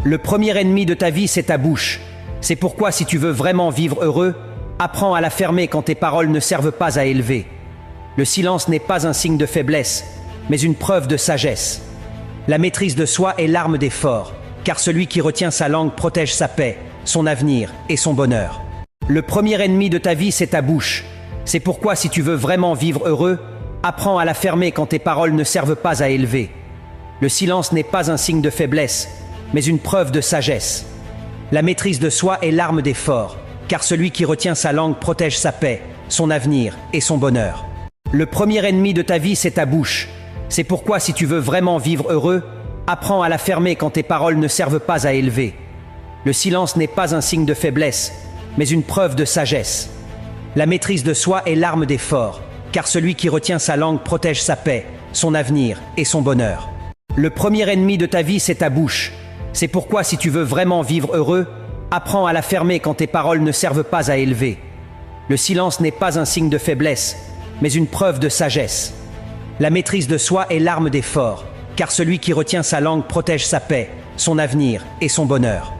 Le premier ennemi de ta vie, c'est ta bouche. C'est pourquoi, si tu veux vraiment vivre heureux, apprends à la fermer quand tes paroles ne servent pas à élever. Le silence n'est pas un signe de faiblesse, mais une preuve de sagesse. La maîtrise de soi est l'arme des forts, car celui qui retient sa langue protège sa paix, son avenir et son bonheur. Le premier ennemi de ta vie, c'est ta bouche. C'est pourquoi, si tu veux vraiment vivre heureux, apprends à la fermer quand tes paroles ne servent pas à élever. Le silence n'est pas un signe de faiblesse, mais une preuve de sagesse. La maîtrise de soi est l'arme des forts, car celui qui retient sa langue protège sa paix, son avenir et son bonheur. Le premier ennemi de ta vie, c'est ta bouche. C'est pourquoi, si tu veux vraiment vivre heureux, apprends à la fermer quand tes paroles ne servent pas à élever. Le silence n'est pas un signe de faiblesse, mais une preuve de sagesse. La maîtrise de soi est l'arme des forts, car celui qui retient sa langue protège sa paix, son avenir et son bonheur. Le premier ennemi de ta vie, c'est ta bouche. C'est pourquoi, si tu veux vraiment vivre heureux, apprends à la fermer quand tes paroles ne servent pas à élever. Le silence n'est pas un signe de faiblesse, mais une preuve de sagesse. La maîtrise de soi est l'arme des forts, car celui qui retient sa langue protège sa paix, son avenir et son bonheur.